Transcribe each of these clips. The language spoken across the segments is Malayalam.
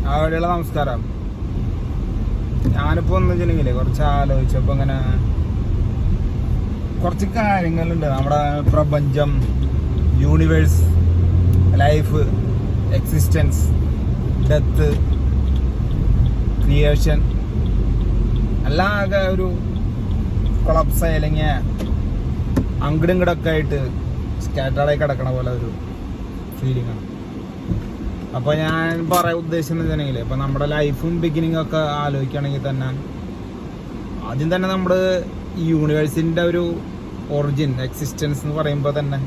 അവിടെയുള്ള നമസ്കാരം. ഞാനിപ്പോ ഒന്ന് വെച്ചിട്ടുണ്ടെങ്കിലേ കുറച്ച് ആലോചിച്ചപ്പോ ഇങ്ങനെ കുറച്ച് കാര്യങ്ങളുണ്ട്. നമ്മുടെ പ്രപഞ്ചം, universe, life, existence, death, creation എല്ലാം ആകെ ഒരു കൊളപ്സ് അല്ലെങ്കിൽ അങ്ങടും ഇങ്ങടൊക്കെ ആയിട്ട് സ്കാറ്റേർഡായി കിടക്കണ പോലെ ഒരു ഫീലിംഗ് ആണ്. അപ്പോൾ ഞാൻ പറയാൻ ഉദ്ദേശിച്ചെന്ന് വെച്ചിട്ടുണ്ടെങ്കിൽ ഇപ്പം നമ്മുടെ ലൈഫും ബിഗിനിങ് ഒക്കെ ആലോചിക്കുകയാണെങ്കിൽ തന്നെ ആദ്യം തന്നെ നമ്മുടെ ഈ യൂണിവേഴ്സിൻ്റെ ഒരു ഒറിജിൻ, എക്സിസ്റ്റൻസ് എന്ന് പറയുമ്പോൾ തന്നെ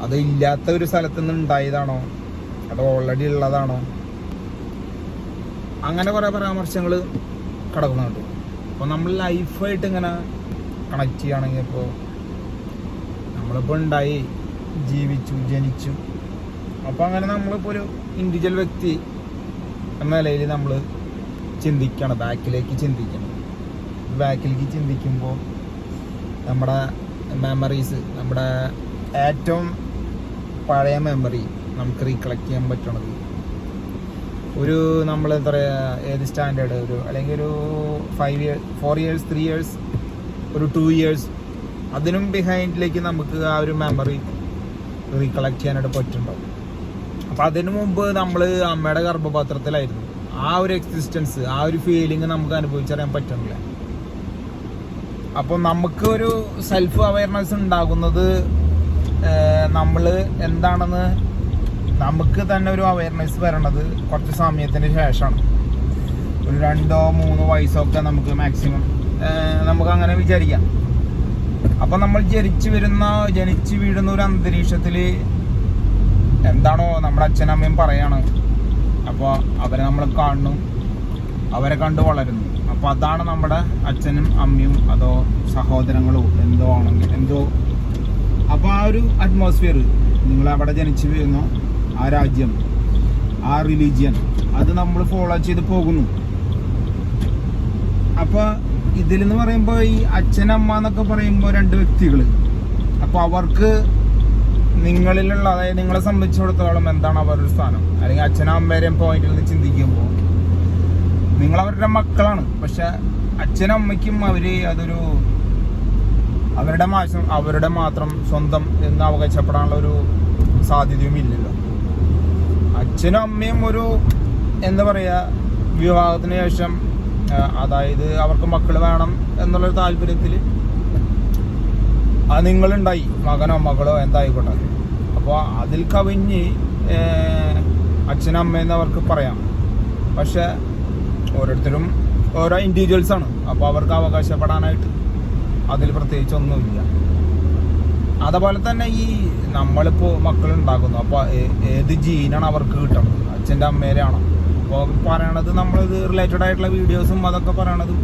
അത് ഇല്ലാത്ത ഒരു സ്ഥലത്ത് നിന്ന് ഉണ്ടായതാണോ അത് ഓൾറെഡി ഉള്ളതാണോ, അങ്ങനെ കുറേ പരാമർശങ്ങൾ കിടക്കുന്നുണ്ട്. അപ്പോൾ നമ്മൾ ലൈഫായിട്ട് ഇങ്ങനെ കണക്ട് ചെയ്യുകയാണെങ്കിൽ ഇപ്പോൾ നമ്മളിപ്പോൾ ഉണ്ടായി, ജീവിച്ചു, ജനിച്ചു. അപ്പോൾ അങ്ങനെ നമ്മളിപ്പോൾ ഒരു ഇൻഡിവിജ്വൽ വ്യക്തി എന്ന നിലയിൽ നമ്മൾ ചിന്തിക്കണം, ബാക്കിലേക്ക് ചിന്തിക്കുമ്പോൾ നമ്മുടെ മെമ്മറീസ്, നമ്മുടെ ഏറ്റവും പഴയ മെമ്മറി നമുക്ക് റീകളക്ട് ചെയ്യാൻ പറ്റണത് ഒരു നമ്മൾ എന്താ പറയുക, ഏത് സ്റ്റാൻഡേർഡ്, ഒരു അല്ലെങ്കിൽ ഒരു 5 years, 4 years, 3 years, ഒരു 2 years അതിനും ബിഹൈൻഡിലേക്ക് നമുക്ക് ആ ഒരു മെമ്മറി റീകളക്ട് ചെയ്യാനായിട്ട് പറ്റുന്നുണ്ടാവും. അപ്പം അതിനു മുമ്പ് നമ്മൾ അമ്മയുടെ ഗർഭപാത്രത്തിലായിരുന്നു. ആ ഒരു എക്സിസ്റ്റൻസ്, ആ ഒരു ഫീലിംഗ് നമുക്ക് അനുഭവിച്ചറിയാൻ പറ്റുന്നില്ല. അപ്പം നമുക്ക് ഒരു സെൽഫ് അവയർനെസ് ഉണ്ടാകുന്നത് നമ്മൾ എന്താണെന്ന് നമുക്ക് തന്നെ ഒരു അവയർനെസ് വരണത് കുറച്ച് സമയത്തിന് ശേഷമാണ്. ഒരു 2-3 വയസ്സൊക്കെ നമുക്ക് മാക്സിമം നമുക്ക് അങ്ങനെ വിചാരിക്കാം. അപ്പം നമ്മൾ ജനിച്ച് വീഴുന്ന ഒരു അന്തരീക്ഷത്തിൽ എന്താണോ നമ്മുടെ അച്ഛനമ്മയും പറയാണ്, അപ്പോൾ അവരെ നമ്മൾ കാണുന്നു, അവരെ കണ്ട് വളരുന്നു. അപ്പോൾ അതാണ് നമ്മുടെ അച്ഛനും അമ്മയും, അതോ സഹോദരങ്ങളോ എന്തോ ആണെങ്കിൽ എന്തോ. അപ്പോൾ ആ ഒരു അറ്റ്മോസ്ഫിയർ, നിങ്ങൾ അവിടെ ജനിച്ചു വീഴുന്നു, ആ രാജ്യം, ആ റിലീജിയൻ, അത് നമ്മൾ ഫോളോ ചെയ്ത് പോകുന്നു. അപ്പോൾ ഇതിലെന്ന് പറയുമ്പോൾ ഈ അച്ഛനമ്മ എന്നൊക്കെ പറയുമ്പോൾ 2 വ്യക്തികൾ. അപ്പോൾ അവർക്ക് നിങ്ങളിലുള്ള, അതായത് നിങ്ങളെ സംബന്ധിച്ചിടത്തോളം എന്താണ് അവരുടെ സ്ഥാനം, അല്ലെങ്കിൽ അച്ഛനും അമ്മേരെയും പോയിന്റിൽ നിന്ന് ചിന്തിക്കുമ്പോൾ നിങ്ങൾ അവരുടെ മക്കളാണ്. പക്ഷെ അച്ഛനും അമ്മയ്ക്കും അതൊരു അവരുടെ മാത്രം സ്വന്തം എന്ന് അവകാശപ്പെടാനുള്ള ഒരു സാധ്യതയും ഇല്ലല്ലോ. അച്ഛനും അമ്മയും ഒരു എന്താ പറയുക, വിവാഹത്തിന് ശേഷം, അതായത് അവർക്ക് മക്കൾ വേണം എന്നുള്ളൊരു താല്പര്യത്തിൽ അത് നിങ്ങളുണ്ടായി, മകനോ മകളോ എന്തായിക്കോട്ടെ. അപ്പോൾ അതിൽ കവിഞ്ഞ് അച്ഛനും അമ്മയെന്ന് അവർക്ക് പറയാം. പക്ഷെ ഓരോരുത്തരും ഓരോ ഇൻഡിവിജ്വൽസാണ്. അപ്പോൾ അവർക്ക് അവകാശപ്പെടാനായിട്ട് അതിൽ പ്രത്യേകിച്ച് ഒന്നുമില്ല. അതുപോലെ തന്നെ ഈ നമ്മളിപ്പോൾ മക്കളുണ്ടാക്കുന്നു, അപ്പോൾ ഏത് ജീനാണ് അവർക്ക് കിട്ടണത്, അച്ഛൻ്റെ അമ്മേരെയാണോ? അപ്പോൾ പറയണത്, നമ്മളിത് റിലേറ്റഡ് ആയിട്ടുള്ള വീഡിയോസും അതൊക്കെ പറയണത്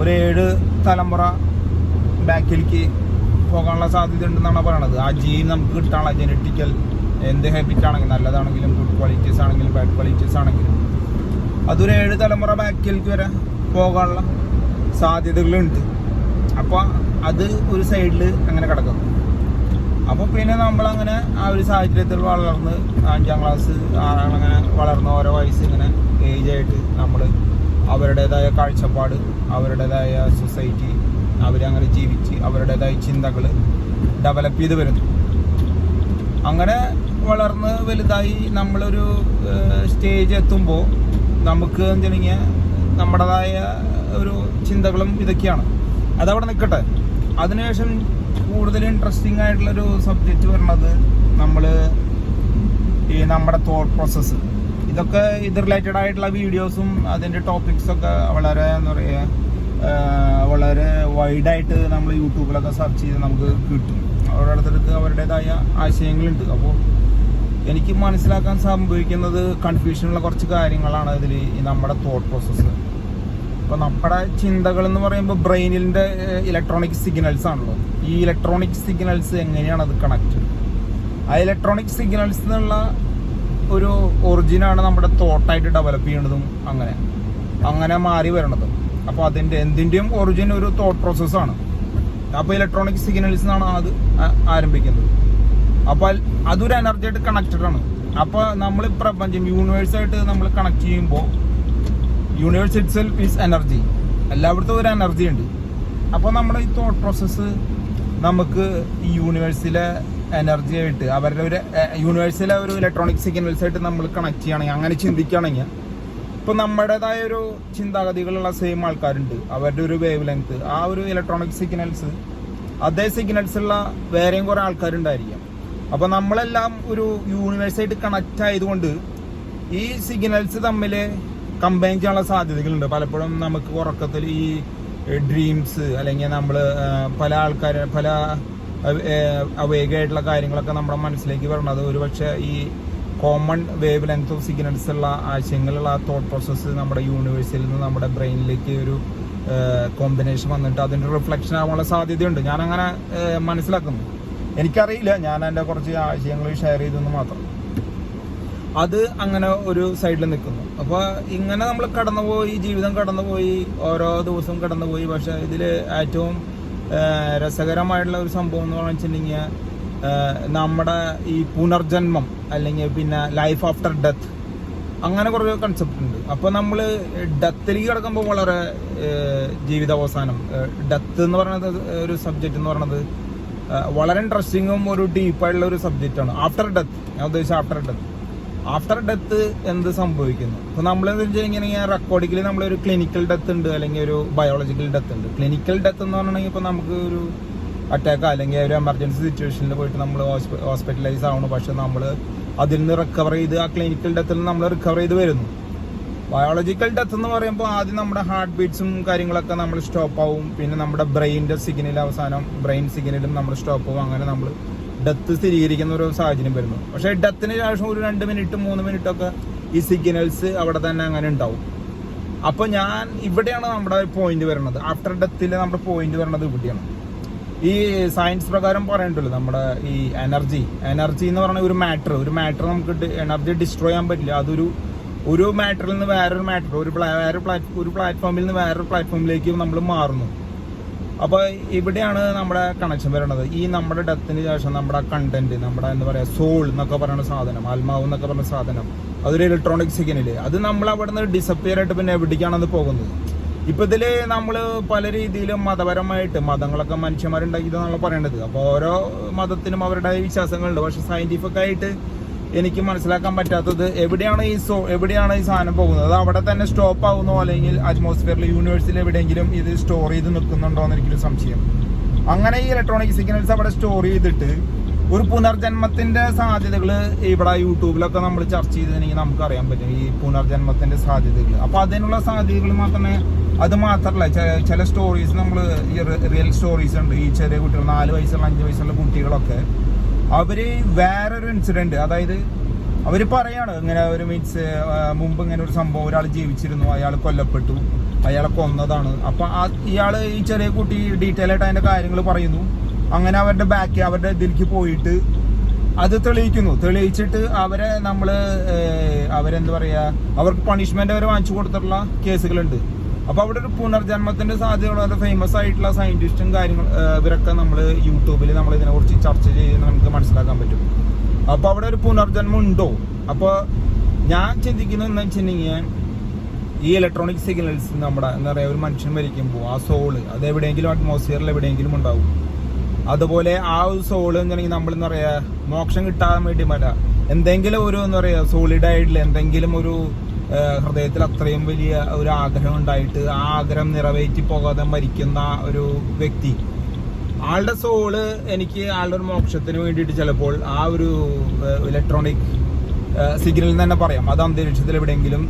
ഒരു 7 തലമുറ ബാക്കിലേക്ക് പോകാനുള്ള സാധ്യത ഉണ്ടെന്നാണ് പറയണത്. ആ ജീൻ നമുക്ക് കിട്ടാനുള്ള ജനറ്റിക്കൽ എന്ത് ഹാബിറ്റ് ആണെങ്കിലും, നല്ലതാണെങ്കിലും ഗുഡ് ക്വാളിറ്റീസ് ആണെങ്കിലും ബാഡ് ക്വാളിറ്റീസ് ആണെങ്കിലും, അതൊരു 7 തലമുറ ബാക്കിലേക്ക് വരെ പോകാനുള്ള സാധ്യതകളുണ്ട്. അപ്പോൾ അത് ഒരു സൈഡിൽ അങ്ങനെ കിടക്കും. അപ്പോൾ പിന്നെ നമ്മളങ്ങനെ ആ ഒരു സാഹചര്യത്തിൽ വളർന്ന് 5ാം ക്ലാസ്, 6ാം അങ്ങനെ വളർന്ന് ഓരോ വയസ്സ് ഇങ്ങനെ ഏജായിട്ട് നമ്മൾ അവരുടേതായ കാഴ്ചപ്പാട്, അവരുടേതായ സൊസൈറ്റി, അവരങ്ങനെ ജീവിച്ച് അവരുടേതായ ചിന്തകൾ ഡെവലപ്പ് ചെയ്ത് വരുന്നു. അങ്ങനെ വളർന്ന് വലുതായി നമ്മളൊരു സ്റ്റേജ് എത്തുമ്പോൾ നമുക്ക് എന്തെങ്കിൽ നമ്മുടേതായ ഒരു ചിന്തകളും ഇതൊക്കെയാണ്. അതവിടെ നിൽക്കട്ടെ. അതിനുശേഷം കൂടുതൽ ഇൻട്രസ്റ്റിംഗ് ആയിട്ടുള്ളൊരു സബ്ജക്റ്റ് വരുന്നത് ഈ നമ്മുടെ തോട്ട് പ്രോസസ്സ്. ഇത് റിലേറ്റഡ് ആയിട്ടുള്ള വീഡിയോസും അതിൻ്റെ ടോപ്പിക്സൊക്കെ വളരെ എന്താ പറയുക, വളരെ വൈഡായിട്ട് നമ്മൾ യൂട്യൂബിലൊക്കെ സെർച്ച് ചെയ്ത് നമുക്ക് കിട്ടും. ഓരോരുത്തർക്ക് അവരുടേതായ ആശയങ്ങളുണ്ട്. അപ്പോൾ എനിക്ക് മനസ്സിലാക്കാൻ സംഭവിക്കുന്നത് കൺഫ്യൂഷനുള്ള കുറച്ച് കാര്യങ്ങളാണ് ഇതിൽ. നമ്മുടെ തോട്ട് പ്രോസസ്സ്, ഇപ്പോൾ നമ്മുടെ ചിന്തകൾ എന്ന് പറയുമ്പോൾ ബ്രെയിനിൻ്റെ ഇലക്ട്രോണിക് സിഗ്നൽസ് ആണല്ലോ. ഈ ഇലക്ട്രോണിക് സിഗ്നൽസ് എങ്ങനെയാണ് അത് കണക്ട്? ആ ഇലക്ട്രോണിക് സിഗ്നൽസ് എന്നുള്ള ഒരു ഒറിജിനാണ് നമ്മുടെ തോട്ടായിട്ട് ഡെവലപ്പ് ചെയ്യണതും അങ്ങനെ മാറി വരണതും. അപ്പോൾ എന്തിൻ്റെയും ഒറിജിൻ ഒരു തോട്ട് പ്രോസസ്സാണ്. അപ്പോൾ ഇലക്ട്രോണിക് സിഗ്നൽസ് എന്നാണ് അത് ആരംഭിക്കുന്നത്. അപ്പോൾ അതൊരു എനർജിയായിട്ട് കണക്റ്റഡ് ആണ്. അപ്പൊ നമ്മൾ പ്രപഞ്ചം യൂണിവേഴ്സായിട്ട് നമ്മൾ കണക്ട് ചെയ്യുമ്പോൾ universe it self is energy. എല്ലായിടത്തും ഒരു എനർജി ഉണ്ട്. അപ്പോൾ നമ്മുടെ ഈ തോട്ട് പ്രോസസ്സ് നമുക്ക് ഈ യൂണിവേഴ്സിലെ എനർജി ആയിട്ട് അവരുടെ ഒരു യൂണിവേഴ്സിലെ ഒരു ഇലക്ട്രോണിക് സിഗ്നൽസ് ആയിട്ട് നമ്മൾ കണക്ട് ചെയ്യണമെങ്കിൽ, അങ്ങനെ ചിന്തിക്കുകയാണെങ്കിൽ, ഇപ്പോൾ നമ്മുടേതായ ഒരു ചിന്താഗതികളുള്ള സെയിം ആൾക്കാരുണ്ട്, അവരുടെ ഒരു വേവ് ലെങ്ത്, ആ ഒരു ഇലക്ട്രോണിക് സിഗ്നൽസ് അതേ സിഗ്നൽസ് ഉള്ള വേറെയും കുറേ ആൾക്കാരുണ്ടായിരിക്കാം. അപ്പോൾ നമ്മളെല്ലാം ഒരു യൂണിവേഴ്സായിട്ട് കണക്റ്റ് ആയതുകൊണ്ട് ഈ സിഗ്നൽസ് തമ്മിൽ കമ്പൈൻ ചെയ്യാനുള്ള സാധ്യതകളുണ്ട്. പലപ്പോഴും നമുക്ക് ഉറക്കത്തിൽ ഈ ഡ്രീംസ് അല്ലെങ്കിൽ നമ്മൾ പല ആൾക്കാർ പല അവേഗമായിട്ടുള്ള കാര്യങ്ങളൊക്കെ നമ്മുടെ മനസ്സിലേക്ക് വരുന്നത് ഒരുപക്ഷെ ഈ common wave length of signals ഉള്ള ആശയങ്ങളുള്ള തോട്ട് പ്രോസസ്സ് നമ്മുടെ യൂണിവേഴ്സിൽ നിന്ന് നമ്മുടെ ബ്രെയിനിലേക്ക് ഒരു കോമ്പിനേഷൻ വന്നിട്ട് അതിൻ്റെ റിഫ്ലക്ഷൻ ആവാനുള്ള സാധ്യതയുണ്ട്. ഞാനങ്ങനെ മനസ്സിലാക്കുന്നു. എനിക്കറിയില്ല, ഞാൻ എൻ്റെ കുറച്ച് ആശയങ്ങൾ ഷെയർ ചെയ്തെന്ന് മാത്രം. അത് അങ്ങനെ ഒരു സൈഡിൽ നിൽക്കുന്നു. അപ്പോൾ ഇങ്ങനെ നമ്മൾ കടന്നുപോയി, ജീവിതം കടന്നുപോയി, ഓരോ ദിവസവും കടന്നുപോയി. പക്ഷെ ഇതിൽ ഏറ്റവും രസകരമായിട്ടുള്ള ഒരു സംഭവം എന്ന് വെച്ചിട്ടുണ്ടെങ്കിൽ നമ്മുടെ ഈ പുനർജന്മം അല്ലെങ്കിൽ പിന്നെ ലൈഫ് ആഫ്റ്റർ ഡെത്ത്, അങ്ങനെ കുറേ കൺസെപ്റ്റ് ഉണ്ട്. അപ്പോൾ നമ്മൾ ഡെത്തിലേക്ക് കിടക്കുമ്പോൾ വളരെ ജീവിതാവസാനം, ഡെത്ത് എന്ന് പറയുന്നത് ഒരു സബ്ജക്റ്റ് എന്ന് പറയുന്നത് വളരെ ഇൻട്രസ്റ്റിങ്ങും ഒരു ഡീപ്പായിട്ടുള്ള ഒരു സബ്ജക്റ്റാണ്. ആഫ്റ്റർ ഡെത്ത്, ഞാൻ ഉദ്ദേശിച്ച ആഫ്റ്റർ ഡെത്ത് എന്ത് സംഭവിക്കുന്നു. ഇപ്പോൾ നമ്മളെന്ന് വെച്ചാൽ ഇങ്ങനെ റെക്കോർഡിക്കലി നമ്മളൊരു ക്ലിനിക്കൽ ഡെത്ത് ഉണ്ട്, അല്ലെങ്കിൽ ഒരു ബയോളജിക്കൽ ഡെത്ത് ഉണ്ട്. ക്ലിനിക്കൽ ഡെത്ത് എന്ന് പറഞ്ഞിട്ടുണ്ടെങ്കിൽ ഇപ്പോൾ നമുക്ക് ഒരു അറ്റാക്ക് അല്ലെങ്കിൽ ഒരു എമർജൻസി സിറ്റുവേഷനിൽ പോയിട്ട് നമ്മൾ ഹോസ്പിറ്റലൈസ് ആവണം. പക്ഷെ നമ്മൾ അതിൽ നിന്ന് റിക്കവർ ചെയ്ത് ആ ക്ലിനിക്കൽ ഡെത്തിൽ നിന്ന് നമ്മൾ റിക്കവർ ചെയ്ത് വരുന്നു. ബയോളജിക്കൽ ഡെത്ത് എന്ന് പറയുമ്പോൾ ആദ്യം നമ്മുടെ ഹാർട്ട് ബീറ്റ്സും കാര്യങ്ങളൊക്കെ നമ്മൾ സ്റ്റോപ്പ് ആവും. പിന്നെ നമ്മുടെ ബ്രെയിൻ്റെ സിഗ്നൽ അവസാനം ബ്രെയിൻ സിഗ്നലും നമ്മൾ സ്റ്റോപ്പ് ആവും. അങ്ങനെ നമ്മൾ ഡെത്ത് സ്ഥിരീകരിക്കുന്ന ഒരു സാഹചര്യം വരുന്നു. പക്ഷേ ഡെത്തിന് ശേഷം ഒരു 2 മിനിറ്റ് 3 മിനിറ്റൊക്കെ ഈ സിഗ്നൽസ് അവിടെ തന്നെ അങ്ങനെ ഉണ്ടാവും. അപ്പോൾ ഇവിടെയാണ് നമ്മുടെ പോയിന്റ് വരുന്നത്. ആഫ്റ്റർ ഡെത്തിൽ നമ്മുടെ പോയിന്റ് വരുന്നത് ഇവിടെയാണ്. ഈ സയൻസ് പ്രകാരം പറയണ്ടല്ലോ, നമ്മുടെ ഈ എനർജി എന്ന് പറയുന്ന ഒരു മാറ്റർ നമുക്ക് എനർജി ഡിസ്ട്രോയ് ചെയ്യാൻ പറ്റില്ല. ഒരു മാറ്ററിൽ നിന്ന് വേറൊരു മാറ്റർ, ഒരു പ്ലാറ്റ്ഫോമിൽ നിന്ന് വേറൊരു പ്ലാറ്റ്ഫോമിലേക്ക് നമ്മൾ മാറുന്നു. അപ്പോൾ ഇവിടെയാണ് നമ്മുടെ കണക്ഷൻ വരുന്നത്. ഈ നമ്മുടെ ഡെത്തിന് ശേഷം നമ്മുടെ കണ്ടന്റ്, നമ്മുടെ എന്താ പറയുക സോൾ എന്നൊക്കെ പറയുന്ന സാധനം, ആത്മാവ് എന്നൊക്കെ പറയുന്ന സാധനം, അതൊരു ഇലക്ട്രോണിക് സിഗ്നല്, അത് നമ്മൾ അവിടെ നിന്ന് ഡിസപ്പിയർ ആയിട്ട് പിന്നെ എവിടേക്കാണെന്ന് പോകുന്നത്. ഇപ്പം ഇതിൽ നമ്മൾ പല രീതിയിലും മതപരമായിട്ട്, മതങ്ങളൊക്കെ മനുഷ്യന്മാരുണ്ടാക്കിയതെന്നാണ് പറയേണ്ടത്. അപ്പോൾ ഓരോ മതത്തിനും അവരുടെ വിശ്വാസങ്ങളുണ്ട്. പക്ഷെ സയന്റിഫിക് ആയിട്ട് എനിക്ക് മനസ്സിലാക്കാൻ പറ്റാത്തത് എവിടെയാണ് ഈ സാധനം പോകുന്നത്. അത് അവിടെ തന്നെ സ്റ്റോപ്പ് ആവുന്നോ അല്ലെങ്കിൽ അറ്റ്മോസ്ഫിയറിൽ യൂണിവേഴ്സിൽ എവിടെയെങ്കിലും ഇത് സ്റ്റോർ ചെയ്ത് നിൽക്കുന്നുണ്ടോ എന്ന് എനിക്കൊരു സംശയം. അങ്ങനെ ഈ ഇലക്ട്രോണിക് സിഗ്നൽസ് അവിടെ സ്റ്റോർ ചെയ്തിട്ട് ഒരു പുനർജന്മത്തിന്റെ സാധ്യതകൾ ഇവിടെ യൂട്യൂബിലൊക്കെ നമ്മൾ ചർച്ച ചെയ്തിട്ടുണ്ടെങ്കിൽ നമുക്കറിയാൻ പറ്റും ഈ പുനർജന്മത്തിന്റെ സാധ്യതകൾ. അപ്പോൾ അതിനുള്ള സാധ്യതകൾ മാത്രമല്ല ചില സ്റ്റോറീസ്, നമ്മൾ ഈ റിയൽ സ്റ്റോറീസ് ഉണ്ട്. ഈ ചെറിയ കുട്ടികൾ 4 വയസ്സുള്ള 5 വയസ്സുള്ള കുട്ടികളൊക്കെ അവര് വേറൊരു ഇൻസിഡന്റ്, അതായത് അവർ പറയാണ് ഇങ്ങനെ ഒരു മുമ്പ് ഇങ്ങനെ ഒരു സംഭവം, ഒരാൾ ജീവിച്ചിരുന്നു, അയാൾ കൊല്ലപ്പെട്ടു, അയാളെ കൊന്നതാണ്. അപ്പൊ ഇയാള് ഈ ചെറിയ കുട്ടി ഡീറ്റെയിൽ ആയിട്ട് അതിന്റെ കാര്യങ്ങൾ പറയുന്നു. അങ്ങനെ അവരുടെ ഇതിലേക്ക് പോയിട്ട് അത് തെളിയിച്ചിട്ട് അവരെന്താ പറയാ, അവർക്ക് പണിഷ്മെന്റ് അവർ വാങ്ങിച്ചു കൊടുത്തിട്ടുള്ള കേസുകളുണ്ട്. അപ്പൊ അവിടെ ഒരു പുനർജന്മത്തിന്റെ സാധ്യത വളരെ ഫേമസ് ആയിട്ടുള്ള സയന്റിസ്റ്റും ഇവരൊക്കെ നമ്മൾ യൂട്യൂബിൽ നമ്മൾ ഇതിനെക്കുറിച്ച് ചർച്ച ചെയ്യുന്ന നമുക്ക് മനസ്സിലാക്കാൻ പറ്റും. അപ്പൊ അവിടെ ഒരു പുനർജന്മം ഉണ്ടോ? അപ്പൊ ഞാൻ ചിന്തിക്കുന്നത് എന്താ വെച്ചിട്ടുണ്ടെങ്കിൽ ഈ ഇലക്ട്രോണിക് സിഗ്നൽസ് നമ്മുടെ എന്താ പറയാ, ഒരു മനുഷ്യൻ മരിക്കുമ്പോൾ ആ സോള് അത് എവിടെയെങ്കിലും അറ്റ്മോസ്ഫിയറിൽ എവിടെയെങ്കിലും ഉണ്ടാവും. അതുപോലെ ആ ഒരു സോള് എന്നുണ്ടെങ്കിൽ നമ്മൾ എന്താ പറയാ, മോക്ഷം കിട്ടാൻ വേണ്ടി എന്തെങ്കിലും ഒരു എന്താ പറയാ സോളിഡ് ആയിട്ടുള്ള എന്തെങ്കിലും ഒരു ഹൃദയത്തിൽ അത്രയും വലിയ ഒരു ആഗ്രഹം ഉണ്ടായിട്ട് ആ ആഗ്രഹം നിറവേറ്റി പോകാതെ മരിക്കുന്ന ഒരു വ്യക്തി, ആളുടെ സോള് ആളുടെ ഒരു മോക്ഷത്തിന് വേണ്ടിയിട്ട് ചിലപ്പോൾ ആ ഒരു ഇലക്ട്രോണിക് സിഗ്നലിൽ തന്നെ പറയാം അത് അന്തരീക്ഷത്തിൽ എവിടെയെങ്കിലും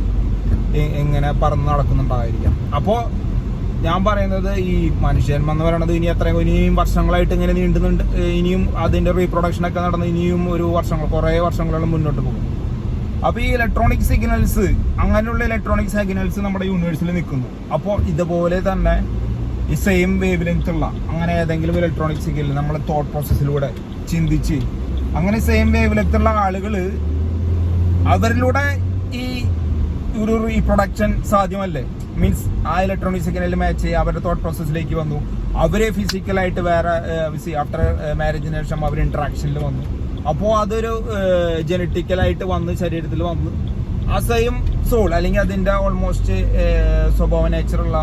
ഇങ്ങനെ പറന്ന് നടക്കുന്നുണ്ടായിരിക്കാം. അപ്പോൾ ഞാൻ പറയുന്നത് ഈ മനുഷ്യന്മ എന്ന് പറയുന്നത് ഇനിയും വർഷങ്ങളായിട്ട് ഇങ്ങനെ നീണ്ടുന്നുണ്ട്. ഇനിയും അതിന്റെ റീപ്രൊഡക്ഷനൊക്കെ നടന്ന് ഇനിയും കുറേ വർഷങ്ങളോളം മുന്നോട്ട് പോകും. അപ്പൊ ഈ ഇലക്ട്രോണിക് സിഗ്നൽസ്, അങ്ങനെയുള്ള ഇലക്ട്രോണിക് സിഗ്നൽസ് നമ്മുടെ യൂണിവേഴ്സിൽ നിൽക്കുന്നു. അപ്പോൾ ഇതുപോലെ തന്നെ ഈ സെയിം വേവ് ലെങ്ത് ഉള്ള അങ്ങനെ ഏതെങ്കിലും ഇലക്ട്രോണിക് സിഗ്നൽ നമ്മളെ തോട്ട് പ്രോസസ്സിലൂടെ ചിന്തിച്ച് അങ്ങനെ സെയിം വേവ് ലെങ്ത് ഉള്ള ആളുകൾ, അവരിലൂടെ ഈ ഒരു റീപ്രൊഡക്ഷൻ സാധ്യമല്ലേ? മീൻസ് ആ ഇലക്ട്രോണിക് സിഗ്നലിൽ മാച്ച് ചെയ്യുക, അവരുടെ തോട്ട് പ്രോസസ്സിലേക്ക് വന്നു, അവരെ ഫിസിക്കലായിട്ട് വേറെ ആഫ്റ്റർ മാരേജിന് ശേഷം അവർ ഇന്ററാക്ഷനിൽ വന്നു. അപ്പോൾ അതൊരു ജനറ്റിക്കലായിട്ട് വന്ന് ശരീരത്തിൽ വന്ന് ആ സെയിം സോൾ അല്ലെങ്കിൽ അതിൻ്റെ ഓൾമോസ്റ്റ് സ്വഭാവ നേച്ചറുള്ള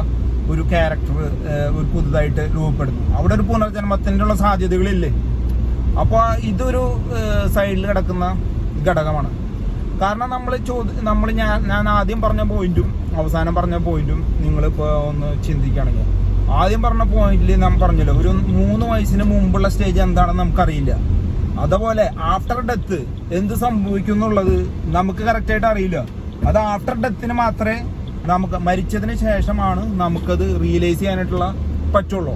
ഒരു ക്യാരക്ടർ ഒരു പുതുതായിട്ട് രൂപപ്പെടുന്നു. അവിടെ ഒരു പുനർജന്മത്തിൻ്റെ ഉള്ള സാധ്യതകളില്ലേ. അപ്പോൾ ഇതൊരു സൈഡിൽ കിടക്കുന്ന ഘടകമാണ്. കാരണം നമ്മൾ ഞാൻ ആദ്യം പറഞ്ഞ പോയിന്റും അവസാനം പറഞ്ഞ പോയിന്റും നിങ്ങളിപ്പോൾ ഒന്ന് ചിന്തിക്കുകയാണെങ്കിൽ, ആദ്യം പറഞ്ഞ പോയിന്റിൽ നാം പറഞ്ഞല്ലോ ഒരു 3 വയസ്സിന് മുമ്പുള്ള സ്റ്റേജ് എന്താണെന്ന് നമുക്കറിയില്ല. അതുപോലെ ആഫ്റ്റർ ഡെത്ത് എന്ത് സംഭവിക്കും എന്നുള്ളത് നമുക്ക് കറക്റ്റായിട്ട് അറിയില്ല. അത് ആഫ്റ്റർ ഡെത്തിന് മാത്രമേ നമുക്ക് മരിച്ചതിന് ശേഷമാണ് നമുക്കത് റിയലൈസ് ചെയ്യാനായിട്ടുള്ള പറ്റുള്ളൂ.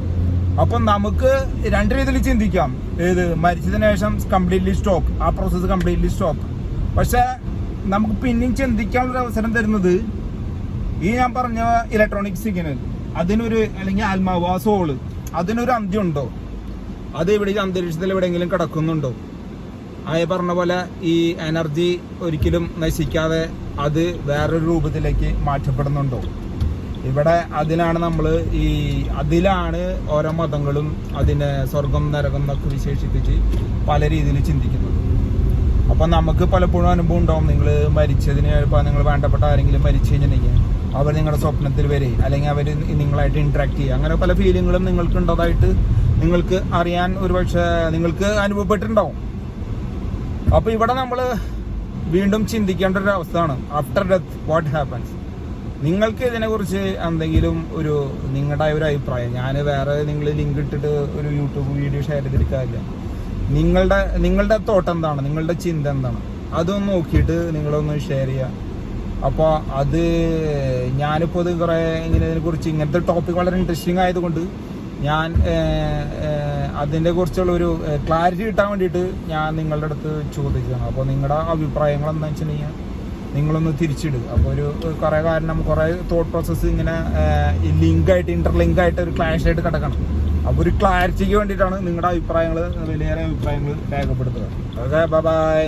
അപ്പം നമുക്ക് 2 രീതിയിൽ ചിന്തിക്കാം. ഏത് മരിച്ചതിന് ശേഷം കംപ്ലീറ്റ്ലി സ്റ്റോപ്പ്, ആ പ്രോസസ്സ് കംപ്ലീറ്റ്ലി സ്റ്റോപ്പ്. പക്ഷെ നമുക്ക് പിന്നെയും ചിന്തിക്കാനുള്ളൊരു അവസരം തരുന്നത് ഈ ഞാൻ പറഞ്ഞ ഇലക്ട്രോണിക് സിഗ്നൽ, അതിനൊരു അല്ലെങ്കിൽ ആത്മാവ്, ആ സോള്, അതിനൊരു അന്ത്യം ഉണ്ടോ? അത് ഇവിടെ അന്തരീക്ഷത്തിൽ എവിടെയെങ്കിലും കിടക്കുന്നുണ്ടോ? ആയ പറഞ്ഞ പോലെ ഈ എനർജി ഒരിക്കലും നശിക്കാതെ അത് വേറൊരു രൂപത്തിലേക്ക് മാറ്റപ്പെടുന്നുണ്ടോ? ഇവിടെ അതിലാണ് അതിലാണ് ഓരോ മതങ്ങളും അതിനെ സ്വർഗം നരകം എന്നൊക്കെ വിശേഷിപ്പിച്ച് പല രീതിയിൽ ചിന്തിക്കുന്നത്. അപ്പം നമുക്ക് പലപ്പോഴും അനുഭവം ഉണ്ടാവും. നിങ്ങൾ മരിച്ചതിന് ഇപ്പോൾ നിങ്ങൾ വേണ്ടപ്പെട്ട ആരെങ്കിലും മരിച്ചു കഴിഞ്ഞിട്ടുണ്ടെങ്കിൽ അവർ നിങ്ങളുടെ സ്വപ്നത്തിൽ വരെ അല്ലെങ്കിൽ അവർ നിങ്ങളായിട്ട് ഇൻട്രാക്ട് ചെയ്യുക, അങ്ങനെ പല ഫീലിങ്ങുകളും നിങ്ങൾക്ക് ഉണ്ടതായിട്ട് നിങ്ങൾക്ക് അറിയാൻ ഒരുപക്ഷെ നിങ്ങൾക്ക് അനുഭവപ്പെട്ടിട്ടുണ്ടാവും. അപ്പോൾ ഇവിടെ നമ്മൾ വീണ്ടും ചിന്തിക്കേണ്ട ഒരു അവസ്ഥയാണ്, ആഫ്റ്റർ ഡെത്ത് വാട്ട് ഹാപ്പൻസ്. നിങ്ങൾക്ക് ഇതിനെക്കുറിച്ച് എന്തെങ്കിലും നിങ്ങളുടെ ഒരു അഭിപ്രായം, ഞാൻ വേറെ നിങ്ങൾ ലിങ്ക് ഇട്ടിട്ട് ഒരു യൂട്യൂബ് വീഡിയോ ഷെയർ ചെയ്തിരിക്കാറില്ല. നിങ്ങളുടെ തോട്ട് എന്താണ്, നിങ്ങളുടെ ചിന്ത എന്താണ്, അതൊന്ന് നോക്കിയിട്ട് നിങ്ങളൊന്ന് ഷെയർ ചെയ്യുക. അപ്പോൾ അത് ഞാനിപ്പോൾ ഇത് കുറേ ഇതിനെക്കുറിച്ച് ഇങ്ങനത്തെ ടോപ്പിക് വളരെ ഇൻട്രസ്റ്റിംഗ് ആയതുകൊണ്ട് ഞാൻ അതിനെ കുറിച്ചുള്ളൊരു ക്ലാരിറ്റി കിട്ടാൻ വേണ്ടിയിട്ട് ഞാൻ നിങ്ങളുടെ അടുത്ത് ചോദിക്കുകയാണ്. അപ്പോൾ നിങ്ങളുടെ അഭിപ്രായങ്ങൾ എന്താണെന്ന് വെച്ചിട്ടുണ്ടെങ്കിൽ നിങ്ങളൊന്ന് തിരിച്ചിടുക. അപ്പോൾ കുറേ കാരണം കുറേ തോട്ട് പ്രോസസ്സ് ഇങ്ങനെ ഇന്റർലിങ്ക് ആയിട്ട് ഒരു ക്ലാഷ് ആയിട്ട് കിടക്കണം. അപ്പോൾ ഒരു ക്ലാരിറ്റിക്ക് വേണ്ടിയിട്ടാണ് നിങ്ങളുടെ അഭിപ്രായങ്ങൾ, വലിയ അഭിപ്രായങ്ങൾ രേഖപ്പെടുത്തുക. Okay, by.